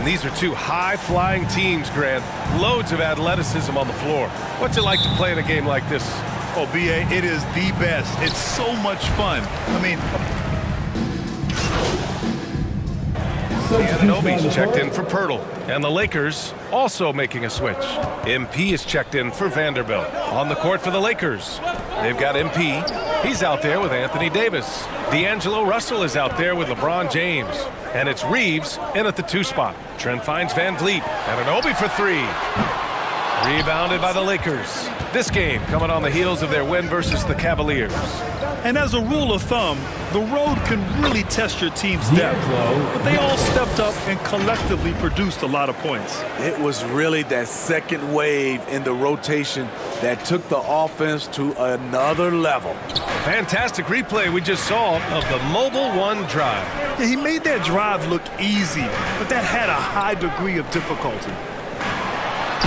And these are two high-flying teams, Grant. Loads of athleticism on the floor. What's it like to play in a game like this? Oh, B.A., it is the best. It's so much fun. I mean... Anunoby's checked in for Pirtle. And the Lakers also making a switch. MP is checked in for Vanderbilt. On the court for the Lakers, they've got MP. He's out there with Anthony Davis. D'Angelo Russell is out there with LeBron James. And it's Reeves in at the 2 spot. Trent finds Van Vliet. Anunoby for 3. Rebounded by the Lakers. This game coming on the heels of their win versus the Cavaliers. And as a rule of thumb, the road can really test your team's depth. But they all stepped up and collectively produced a lot of points. It was really that second wave in the rotation that took the offense to another level. Fantastic replay we just saw of the Mobile One drive. Yeah, he made that drive look easy, but that had a high degree of difficulty.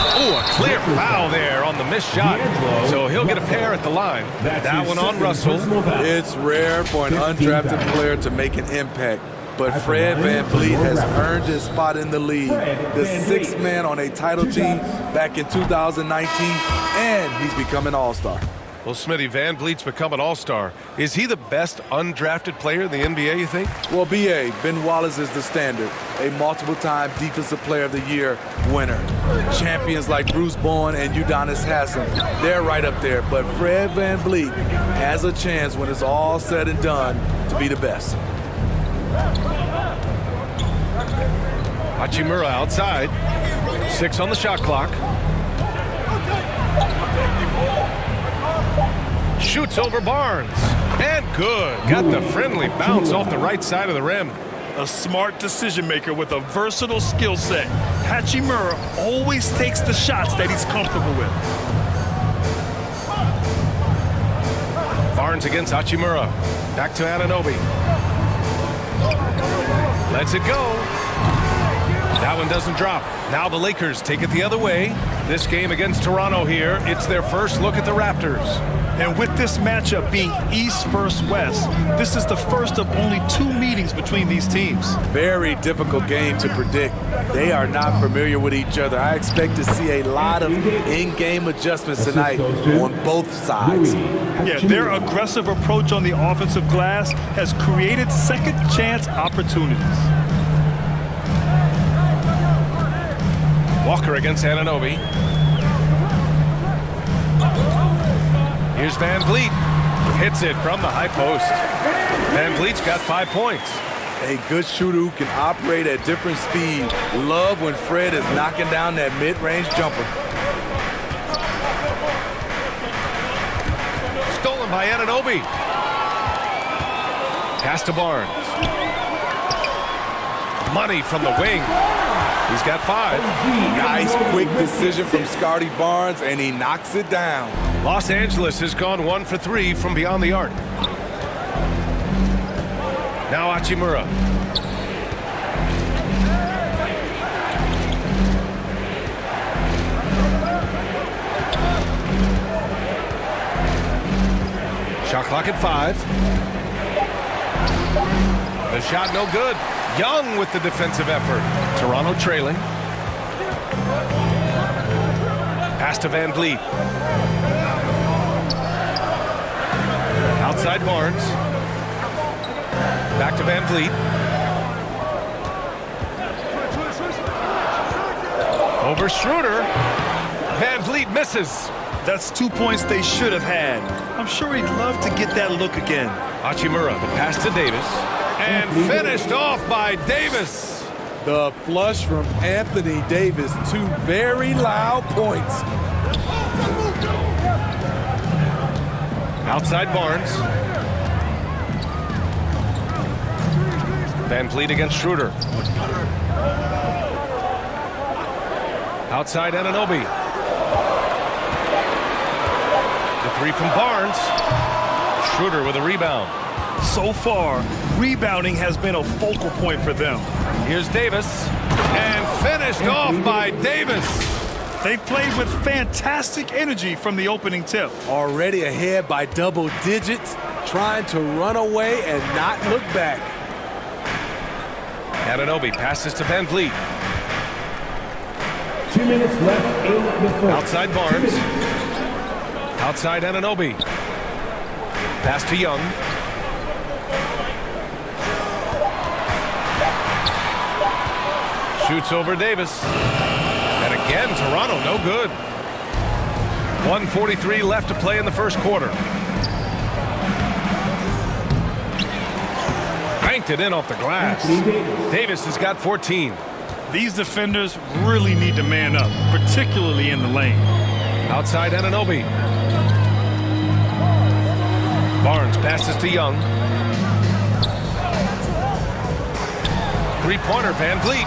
Oh, a clear foul there on the missed shot. So he'll get a pair at the line. That one on Russell. It's rare for an undrafted player to make an impact, but Fred VanVleet has earned his spot in the league. The 6th man on a title team back in 2019, and he's become an all-star. Well, Smitty, VanVleet's become an all-star. Is he the best undrafted player in the NBA, you think? Well, B.A., Ben Wallace is the standard, a multiple-time Defensive Player of the Year winner. Champions like Bruce Bowen and Udonis Haslem, they're right up there. But Fred VanVleet has a chance when it's all said and done to be the best. Hachimura outside. 6 on the shot clock. Shoots over Barnes. And good. Got the friendly bounce off the right side of the rim. A smart decision maker with a versatile skill set. Hachimura always takes the shots that he's comfortable with. Barnes against Hachimura. Back to Anunoby. Lets it go. That one doesn't drop. Now the Lakers take it the other way. This game against Toronto here, it's their first look at the Raptors. And with this matchup being East versus West, this is the first of only 2 meetings between these teams. Very difficult game to predict. They are not familiar with each other. I expect to see a lot of in-game adjustments tonight on both sides. Yeah, their aggressive approach on the offensive glass has created second-chance opportunities. Walker against Anunoby. Here's Van Vliet. Hits it from the high post. Van Vliet's got 5 points. A good shooter who can operate at different speed. Love when Fred is knocking down that mid-range jumper. Stolen by Anunoby. Pass to Barnes. Money from the wing. He's got 5. Nice quick decision from Scotty Barnes, and he knocks it down. Los Angeles has gone 1 for 3 from beyond the arc. Now Hachimura. Shot clock at 5. The shot no good. Young with the defensive effort. Toronto trailing. Pass to Van Vliet. Outside Barnes. Back to Van Vliet. Over Schroeder. Van Vliet misses. That's 2 points they should have had. I'm sure he'd love to get that look again. Hachimura, the pass to Davis. And finished off by Davis. The flush from Anthony Davis. 2 very loud points. Outside Barnes. Van Vliet against Schroeder. Outside Anunoby. The 3 from Barnes. Schroeder with a rebound. So far, rebounding has been a focal point for them. Here's Davis. And finished off by Davis. They've played with fantastic energy from the opening tip. Already ahead by double digits, trying to run away and not look back. Anunoby passes to Van Vliet. 2 minutes left in the first. Outside Barnes. Outside Anunoby. Pass to Young. Shoots over Davis. And again, Toronto, no good. 1:43 left to play in the first quarter. Banked it in off the glass. Davis has got 14. These defenders really need to man up, particularly in the lane. Outside Anunoby. Barnes passes to Young. Three-pointer, Van Vliet.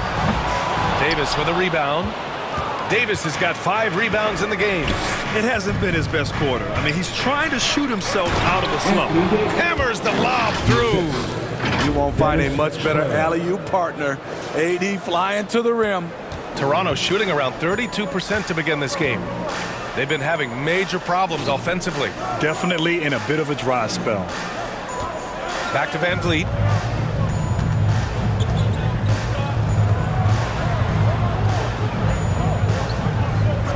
Davis with a rebound. Davis has got 5 rebounds in the game. It hasn't been his best quarter. I mean, he's trying to shoot himself out of a slump. Hammers the lob through. You won't find a much better alley-oop partner. AD flying to the rim. Toronto shooting around 32% to begin this game. They've been having major problems offensively. Definitely in a bit of a dry spell. Back to Van Vliet.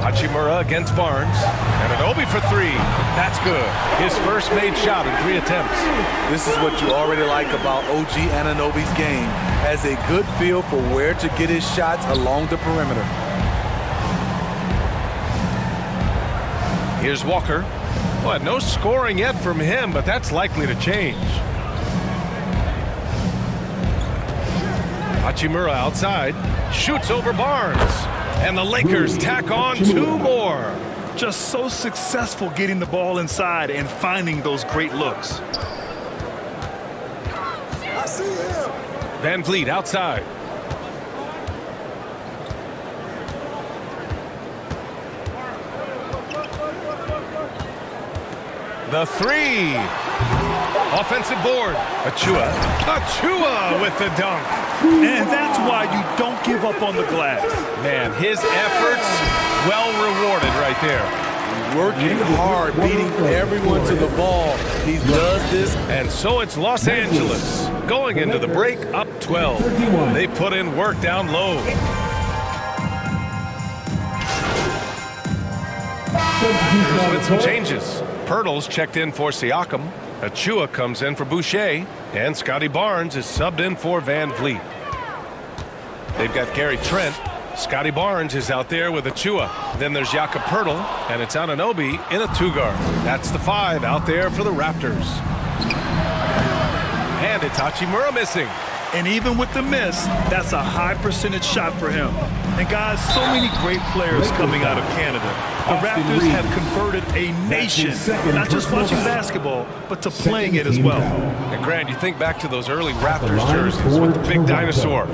Hachimura against Barnes. And Anunoby for 3. That's good. His first made shot in 3 attempts. This is what you already like about OG Anunoby's game. Has a good feel for where to get his shots along the perimeter. Here's Walker. Well, no scoring yet from him, but that's likely to change. Hachimura outside. Shoots over Barnes. And the Lakers tack on 2 more. Just so successful getting the ball inside and finding those great looks. I see him. Van Vliet outside. The 3. Offensive board. Achua with the dunk. And that's why you don't give up on the glass. Man, his efforts well rewarded right there. Working hard, beating everyone to the ball. He does this. And so it's Los Angeles going into the break up 12. They put in work down low. Here's with some changes. Pirtle's checked in for Siakam. Achua comes in for Boucher. And Scotty Barnes is subbed in for Van Vliet. They've got Gary Trent. Scotty Barnes is out there with Achua. Then there's Jakob Poeltl, and it's Anunoby in a 2-guard. That's the 5 out there for the Raptors. And it's Hachimura missing. And even with the miss, that's a high percentage shot for him. And guys, so many great players coming out of Canada. The Raptors have converted a nation, not just watching basketball, but to playing it as well. And Grant, you think back to those early Raptors jerseys with the big dinosaur.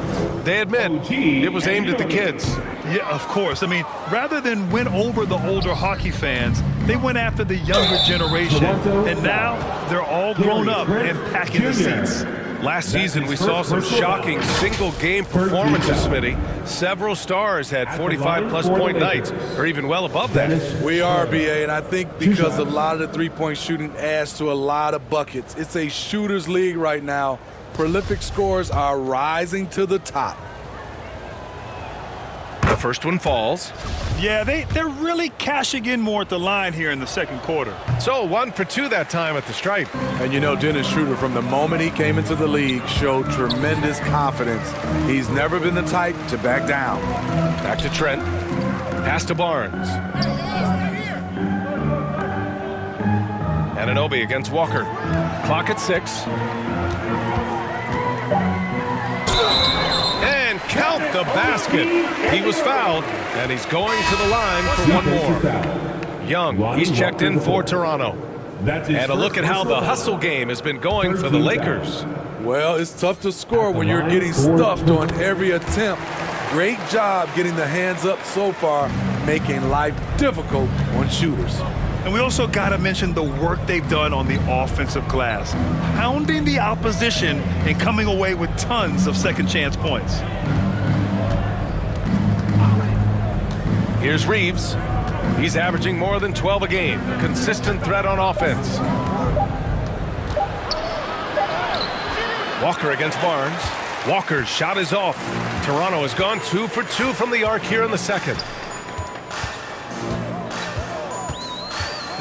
They admit it was aimed at the kids. Yeah, of course. I mean, rather than win over the older hockey fans, they went after the younger generation. And now they're all grown up and packing the seats. Last season, we saw some shocking single-game performances, Smitty. Several stars had 45-plus point nights, or even well above that. We are, BA, and I think because a lot of the three-point shooting adds to a lot of buckets. It's a shooter's league right now. Prolific scorers are rising to the top. The first one falls. Yeah, they're really cashing in more at the line here in the second quarter. So 1 for 2 that time at the stripe. And you know, Dennis Schroeder, from the moment he came into the league, showed tremendous confidence. He's never been the type to back down. Back to Trent. Pass to Barnes. Anunoby against Walker. Clock at 6. And count the basket. He was fouled, and he's going to the line for 1 more. Young, he's checked in for Toronto. And a look at how the hustle game has been going for the Lakers. Well, it's tough to score when you're getting stuffed on every attempt. Great job getting the hands up so far, making life difficult on shooters. And we also got to mention the work they've done on the offensive glass, pounding the opposition and coming away with tons of second chance points. Here's Reeves. He's averaging more than 12 a game. A consistent threat on offense. Walker against Barnes. Walker's shot is off. Toronto has gone 2 for 2 from the arc here in the second.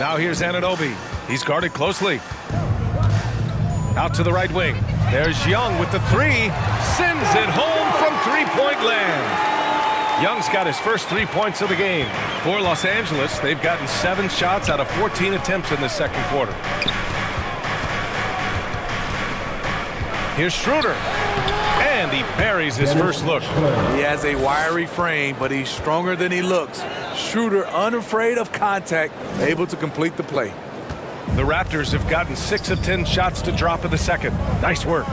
Now here's Anunoby. He's guarded closely. Out to the right wing. There's Young with the three. Sends it home from three-point land. Young's got his first 3 points of the game. For Los Angeles, they've gotten 7 shots out of 14 attempts in the second quarter. Here's Schroeder. And he buries his first look. He has a wiry frame, but he's stronger than he looks. Schroeder, unafraid of contact, able to complete the play. The Raptors have gotten 6 of 10 shots to drop in the second. Nice work.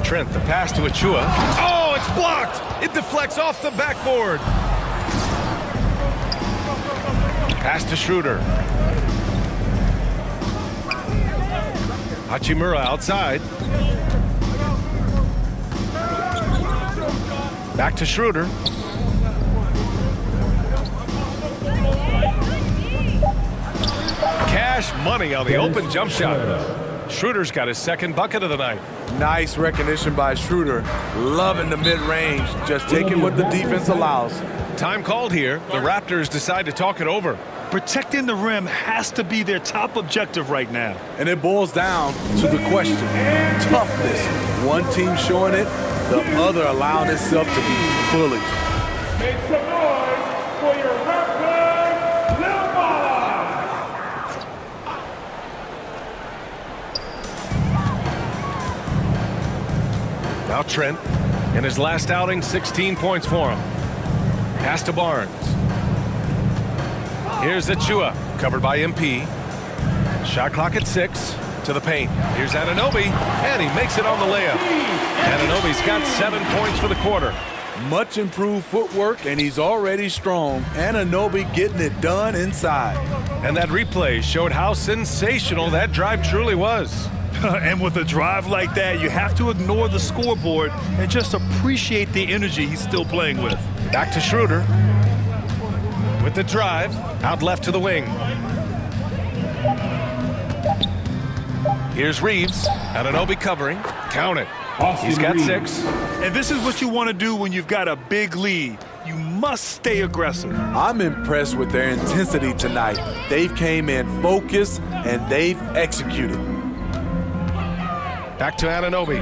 Trent, the pass to Achua. Oh, it's blocked! It deflects off the backboard. Pass to Schroeder. Hachimura outside. Back to Schroeder. Cash money on the open jump shot. Schroeder's got his second bucket of the night. Nice recognition by Schroeder. Loving the mid-range, just taking what the defense allows. Time called here. The Raptors decide to talk it over. Protecting the rim has to be their top objective right now. And it boils down to the question. Toughness. One team showing it, the other allowing itself to be bullied. Make some noise for your Raptors, Lil Mama! Now Trent, in his last outing, 16 points for him. Pass to Barnes. Here's Achua, covered by MP. Shot clock at 6. To the paint. Here's Anunoby, and he makes it on the layup. Anunoby's got 7 points for the quarter. Much improved footwork, and he's already strong. Anunoby getting it done inside. And that replay showed how sensational that drive truly was. And with a drive like that, you have to ignore the scoreboard and just appreciate the energy he's still playing with. Back to Schroeder. With the drive, out left to the wing. Here's Reeves. Anunoby covering. Count it. He's got 6. And this is what you want to do when you've got a big lead. You must stay aggressive. I'm impressed with their intensity tonight. They've came in focused, and they've executed. Back to Anunoby.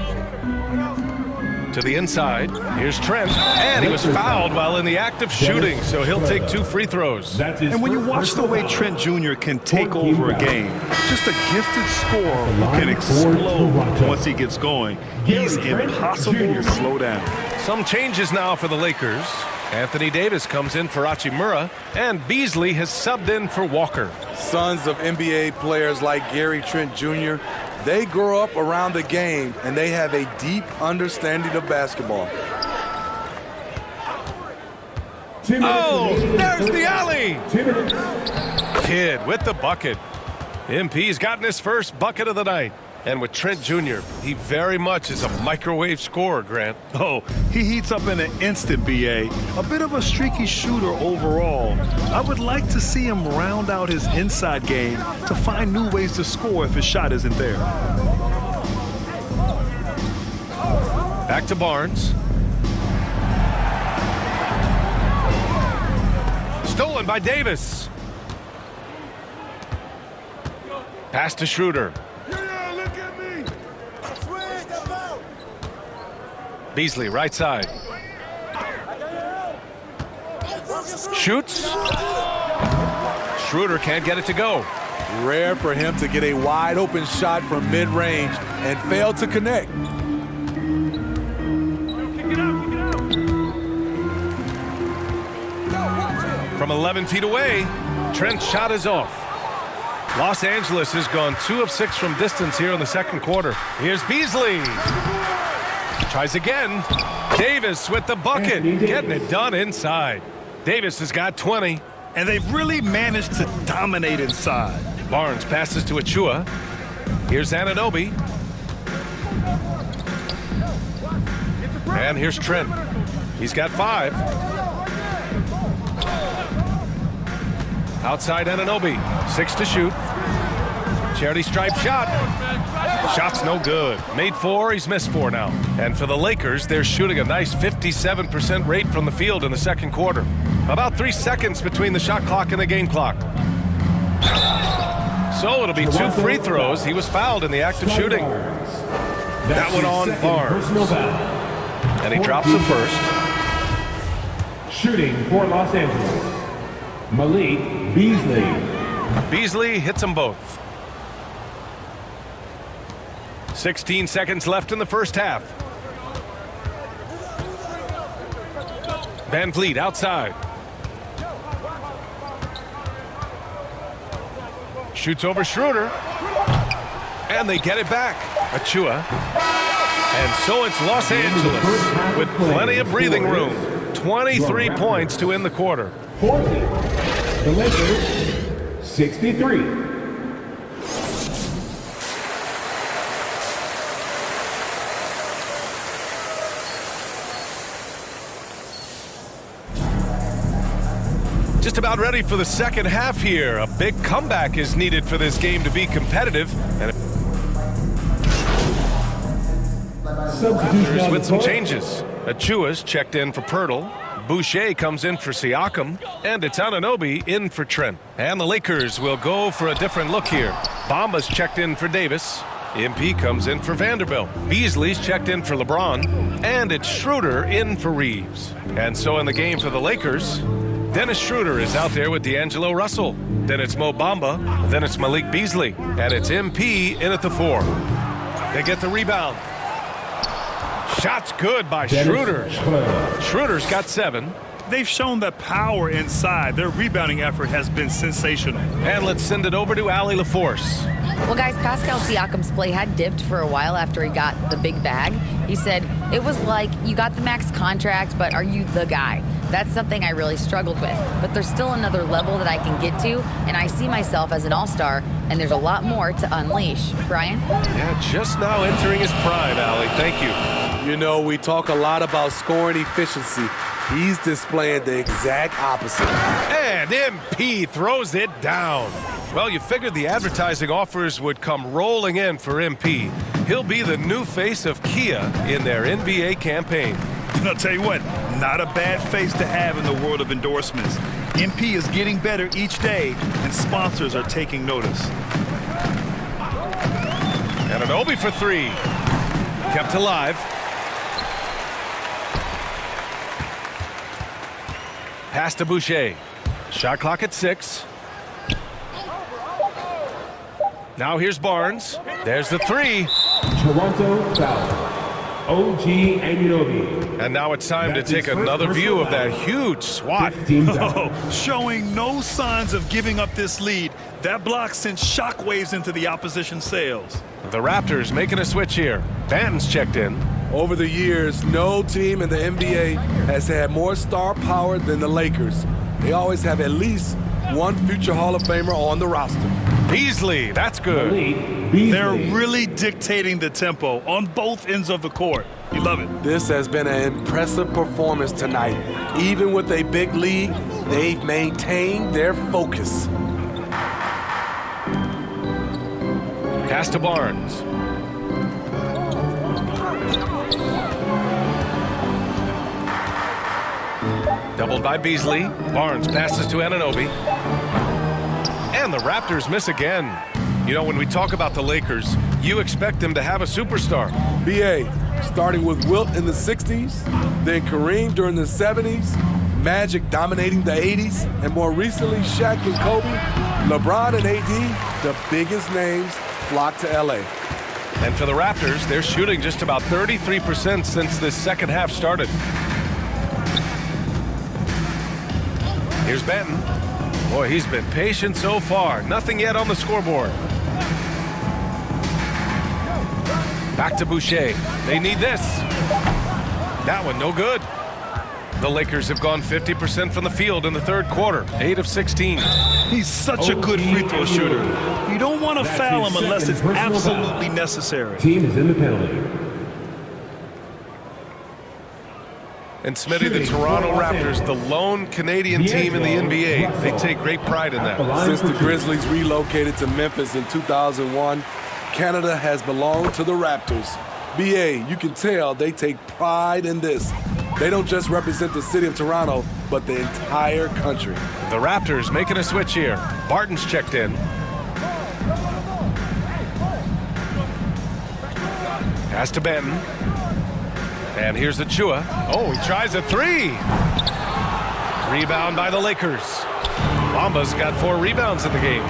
To the inside. Here's Trent. And he was fouled while in the act of shooting, so he'll take 2 free throws. And when you watch the way Trent Jr. can take over a game, just a gifted scorer who can explode once he gets going. He's impossible to slow down. Some changes now for the Lakers. Anthony Davis comes in for Hachimura, and Beasley has subbed in for Walker. Sons of NBA players like Gary Trent Jr., they grow up around the game, and they have a deep understanding of basketball. Oh, there's the alley! Kidd with the bucket. MP's gotten his first bucket of the night. And with Trent Jr., he very much is a microwave scorer, Grant. Oh, he heats up in an instant, B.A. A bit of a streaky shooter overall. I would like to see him round out his inside game to find new ways to score if his shot isn't there. Back to Barnes. Stolen by Davis. Pass to Schroeder. Beasley, right side. Shoots. Schroeder can't get it to go. Rare for him to get a wide open shot from mid-range and fail to connect. From 11 feet away, Trent's shot is off. Los Angeles has gone 2 of 6 from distance here in the second quarter. Here's Beasley. Tries again. Davis with the bucket. Getting it done inside. Davis has got 20. And they've really managed to dominate inside. Barnes passes to Achua. Here's Anunoby. And here's Trent. He's got 5. Outside Anunoby. 6 to shoot. Charity stripe shot. Shot's no good. Made 4, he's missed 4 now. And for the Lakers, they're shooting a nice 57% rate from the field in the second quarter. About 3 seconds between the shot clock and the game clock. So it'll be 2 free throws. He was fouled in the act of shooting. That one on Barnes. And he drops the first. Shooting for Los Angeles, Malik Beasley. Beasley hits them both. 16 seconds left in the first half. Van Vliet outside. Shoots over Schroeder. And they get it back. Achua. And so it's Los Angeles with plenty of breathing room. 23 points to end the quarter. 40. The Lakers, 63. Just about ready for the second half here. A big comeback is needed for this game to be competitive. And Raptors with some changes. Achua's checked in for Pirtle. Boucher comes in for Siakam. And it's Anunoby in for Trent. And the Lakers will go for a different look here. Bamba's checked in for Davis. MP comes in for Vanderbilt. Beasley's checked in for LeBron. And it's Schroeder in for Reeves. And so in the game for the Lakers, Dennis Schroeder is out there with D'Angelo Russell. Then it's Mo Bamba. Then it's Malik Beasley. And it's MP in at the 4. They get the rebound. Shot's good by Schroeder. Schroeder's got 7. They've shown that power inside. Their rebounding effort has been sensational. And let's send it over to Allie LaForce. Well, guys, Pascal Siakam's play had dipped for a while after he got the big bag. He said, it was like, you got the max contract, but are you the guy? That's something I really struggled with. But there's still another level that I can get to, and I see myself as an all-star, and there's a lot more to unleash. Brian? Yeah, just now entering his prime, Allie. Thank you. You know, we talk a lot about scoring efficiency. He's displaying the exact opposite. And MP throws it down. Well, you figured the advertising offers would come rolling in for MP. He'll be the new face of Kia in their NBA campaign. And I'll tell you what, not a bad face to have in the world of endorsements. MP is getting better each day, and sponsors are taking notice. And Anunoby for 3. Kept alive. Pass to Boucher. Shot clock at 6. Now here's Barnes. There's the 3. Toronto foul. OG Anunoby. And now it's time to take another view of that huge swat. Showing no signs of giving up this lead. That block sent shockwaves into the opposition sails. The Raptors making a switch here. Banton's checked in. Over the years, no team in the NBA has had more star power than the Lakers. They always have at least one future Hall of Famer on the roster. Beasley, that's good. They're really dictating the tempo on both ends of the court. You love it. This has been an impressive performance tonight. Even with a big lead, they've maintained their focus. Pass to Barnes. Doubled by Beasley. Barnes passes to Anunoby. And the Raptors miss again. You know, when we talk about the Lakers, you expect them to have a superstar. BA, starting with Wilt in the 60s, then Kareem during the 70s, Magic dominating the 80s, and more recently Shaq and Kobe, LeBron and AD, the biggest names flock to LA. And for the Raptors, they're shooting just about 33% since this second half started. Here's Benton. Boy, he's been patient so far. Nothing yet on the scoreboard. Back to Boucher. They need this. That one, no good. The Lakers have gone 50% from the field in the third quarter. 8 of 16. He's such a good free throw shooter. You don't want to foul him unless it's absolutely necessary. Team is in the penalty. And Smitty, the Toronto Raptors, the lone Canadian team in the NBA. They take great pride in that. Since the Grizzlies relocated to Memphis in 2001, Canada has belonged to the Raptors. BA, you can tell they take pride in this. They don't just represent the city of Toronto, but the entire country. The Raptors making a switch here. Barton's checked in. Pass to Benton. And here's Achua. Oh, he tries a three. Rebound by the Lakers. Bamba's got 4 rebounds in the game.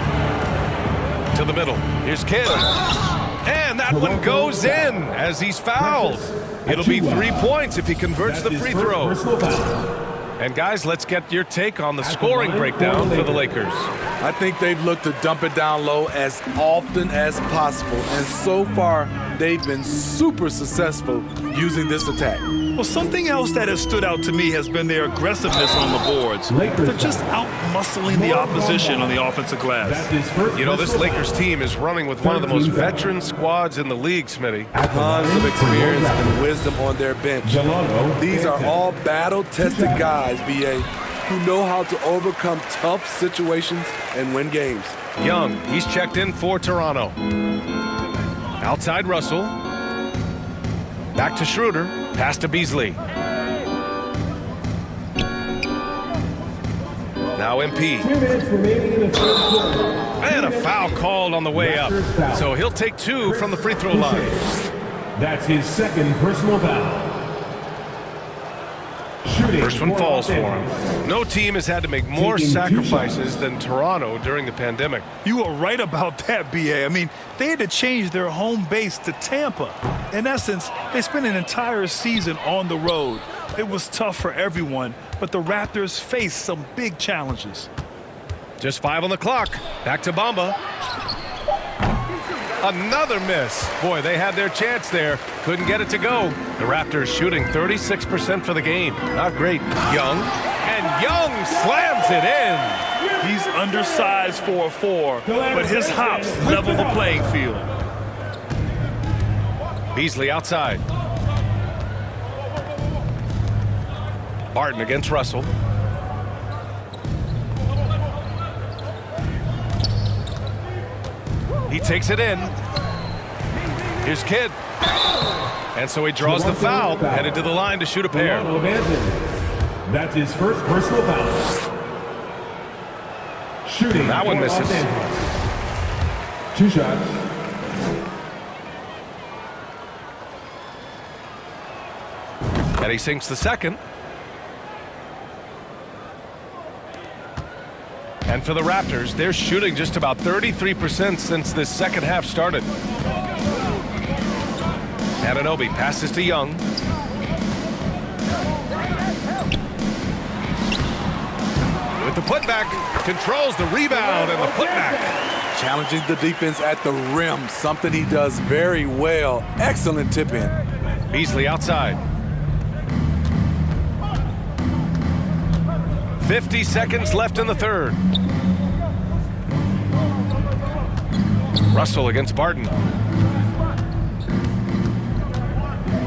To the middle. Here's Kidd. And that one goes in as he's fouled. It'll be 3 points if he converts the free throw. And guys, let's get your take on the scoring breakdown for the Lakers. I think they've looked to dump it down low as often as possible. And so far, they've been super successful using this attack. Well, something else that has stood out to me has been their aggressiveness on the boards. They're just out-muscling the opposition on the offensive glass. You know, this Lakers team is running with one of the most veteran squads in the league, Smitty. Tons of experience and wisdom on their bench. These are all battle-tested guys, B.A., who know how to overcome tough situations and win games. Young, he's checked in for Toronto. Outside Russell. Back to Schroeder. Pass to Beasley. Now MP. 2 minutes remaining in the third quarter. And a foul called on the way up. So he'll take 2 from the free throw line. That's his second personal foul. First one falls for him. No team has had to make more sacrifices than Toronto during the pandemic. You are right about that, B.A. I mean, they had to change their home base to Tampa. In essence, they spent an entire season on the road. It was tough for everyone, but the Raptors faced some big challenges. Just 5 on the clock. Back to Bamba. Another miss. Boy, they had their chance there. Couldn't get it to go. The Raptors shooting 36% for the game. Not great. Young. And Young slams it in. He's undersized for a 4, but his hops level the playing field. Beasley outside. Barton against Russell. He takes it in. Here's Kidd. And so he draws the foul, headed to the line to shoot a pair. That's his first personal foul. Shooting. That one misses. 2 shots. And he sinks the second. And for the Raptors, they're shooting just about 33% since this second half started. Anunoby passes to Young. With the putback, controls the rebound and the putback. Challenging the defense at the rim, something he does very well. Excellent tip in. Beasley outside. 50 seconds left in the third. Russell against Barton.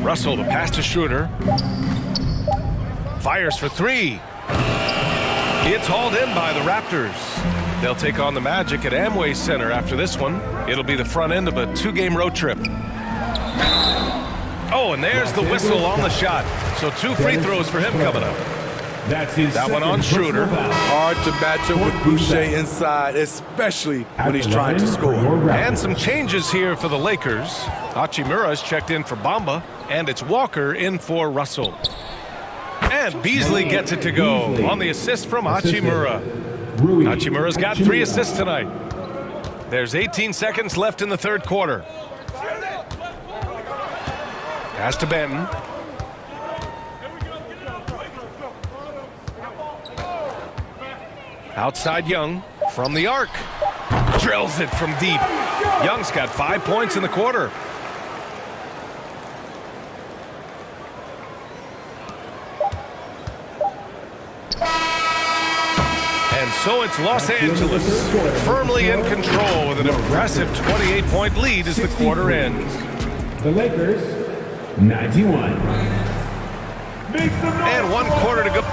Russell, the pass to Schroeder. Fires for 3. It's hauled in by the Raptors. They'll take on the Magic at Amway Center after this one. It'll be the front end of a 2-game road trip. Oh, and there's the whistle on the shot. So 2 free throws for him coming up. That one on Schroeder. Hard to match up with Boucher inside, especially when he's trying to score. And some changes here for the Lakers. Hachimura's checked in for Bamba, and it's Walker in for Russell. And Beasley gets it to go on the assist from Hachimura. Hachimura's got 3 assists tonight. There's 18 seconds left in the third quarter. Pass to Benton. Outside Young from the arc. Drills it from deep. Young's got 5 points in the quarter. And so it's Los Angeles firmly in control with an impressive 28-point lead as the quarter ends. The Lakers, 91. And 1 quarter to go.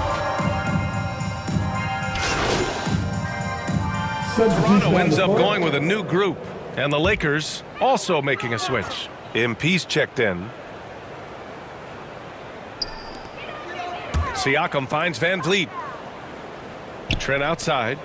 Toronto ends up going with a new group, and the Lakers also making a switch. MP's checked in. Siakam finds Van Vliet. Trent outside.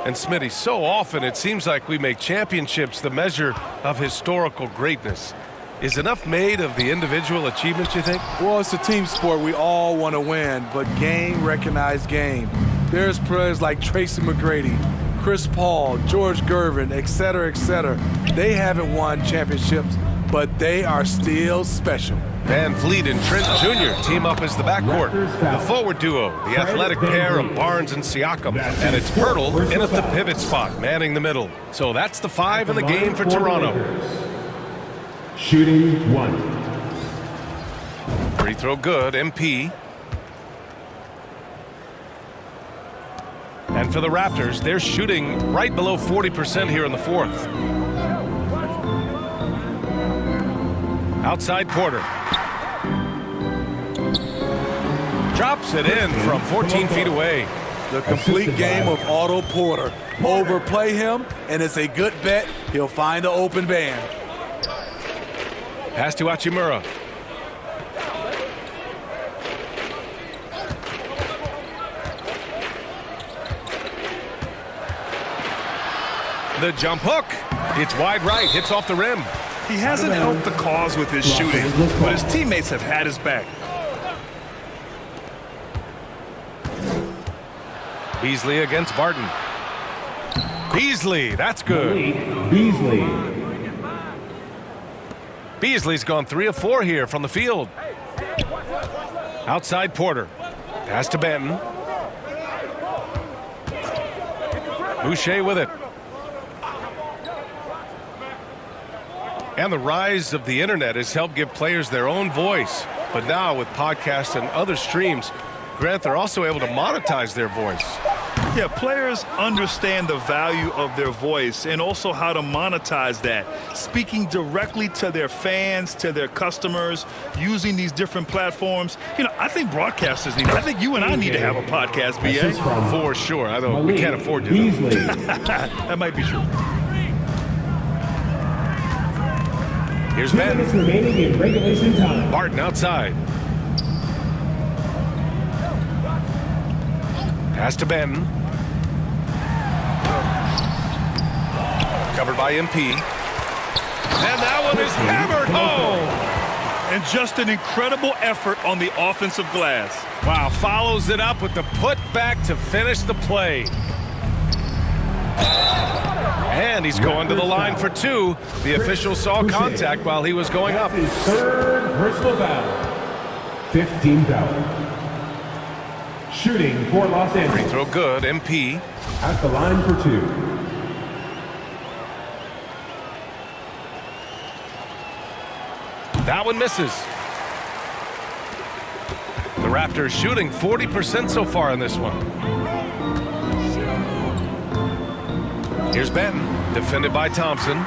And Smitty, so often it seems like we make championships the measure of historical greatness. Is enough made of the individual achievements, you think? Well, it's a team sport. We all want to win, but game recognized game. There's players like Tracy McGrady, Chris Paul, George Gervin, et cetera, et cetera. They haven't won championships, but they are still special. Van Vliet and Trent Jr. team up as the backcourt. The forward duo, the athletic pair of Barnes and Siakam. And it's Pirtle in at the pivot spot, manning the middle. So that's the 5 in the game for Toronto. Shooting 1. Free throw good, MP. And for the Raptors, they're shooting right below 40% here in the fourth. Outside Porter. Drops it in from 14 feet away. The complete game of Otto Porter. Overplay him, and it's a good bet he'll find the open band. Pass to Hachimura. The jump hook. It's wide right, hits off the rim. He hasn't helped the cause with his shooting, but his teammates have had his back. Beasley against Barton. Beasley, that's good. Beasley. Beasley's gone 3 of 4 here from the field. Outside Porter. Pass to Benton. Boucher with it. And the rise of the internet has helped give players their own voice. But now with podcasts and other streams, Grant, they're also able to monetize their voice. Yeah, players understand the value of their voice and also how to monetize that. Speaking directly to their fans, to their customers, using these different platforms. You know, I think broadcasters need, I think you and I need to have a podcast, BA. For sure. I don't, we can't afford to. Beasley. That might be true. Here's Ben. Remaining in regulation time. Barton outside. Pass to Ben. Covered by MP. And that one is hammered home. And just an incredible effort on the offensive glass. Wow, follows it up with the putback to finish the play. And he's going to the line for 2. The official saw contact while he was going up. His third personal foul. 15 foul. Shooting for Los Angeles. Free throw good, MP. At the line for 2. That one misses. The Raptors shooting 40% so far in this one. Here's Benton, defended by Thompson.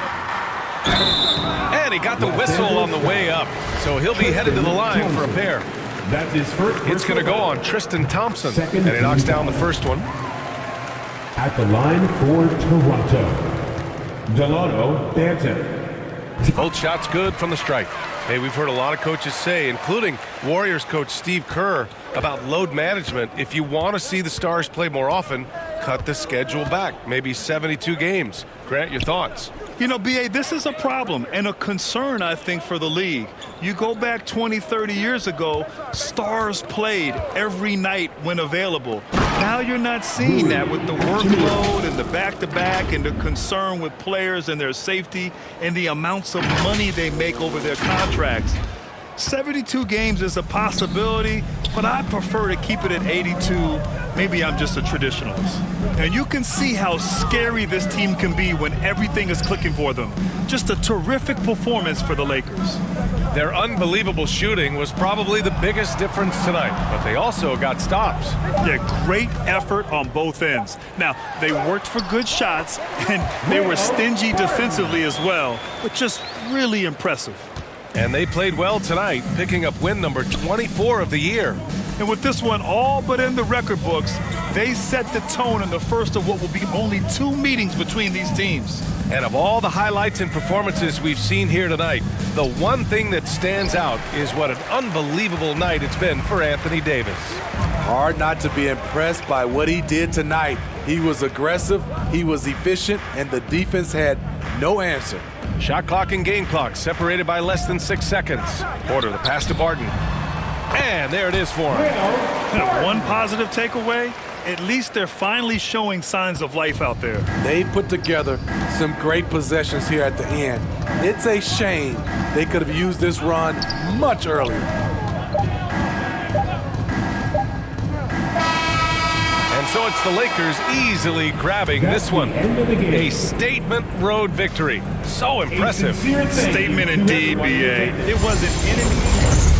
And he got the whistle on the way up, so he'll be headed to the line for a pair. That's his first. It's going to go on Tristan Thompson, and he knocks down the first one. At the line for Toronto, Delano Banton. Both shots good from the stripe. Hey, we've heard a lot of coaches say, including Warriors coach Steve Kerr, about load management. If you want to see the Stars play more often, cut the schedule back, maybe 72 games. Grant, your thoughts? You know, BA, this is a problem and a concern, I think, for the league. You go back 20, 30 years ago, Stars played every night when available. Now you're not seeing that with the workload and the back-to-back and the concern with players and their safety and the amounts of money they make over their contracts. 72 games is a possibility, but I prefer to keep it at 82. Maybe I'm just a traditionalist. And you can see how scary this team can be when everything is clicking for them. Just a terrific performance for the Lakers. Their unbelievable shooting was probably the biggest difference tonight, but they also got stops. Yeah, great effort on both ends. Now, they worked for good shots, and they were stingy defensively as well, but just really impressive. And they played well tonight, picking up win number 24 of the year. And with this one all but in the record books, they set the tone in the first of what will be only 2 meetings between these teams. And of all the highlights and performances we've seen here tonight, the one thing that stands out is what an unbelievable night it's been for Anthony Davis. Hard not to be impressed by what he did tonight. He was aggressive, he was efficient, and the defense had no answer. Shot clock and game clock separated by less than 6 seconds. Porter, the pass to Barton. And there it is for him. Now, one positive takeaway, at least they're finally showing signs of life out there. They put together some great possessions here at the end. It's a shame they could have used this run much earlier. And so it's the Lakers easily grabbing this one. A statement road victory. So impressive. Statement indeed, B.A. It was an enemy.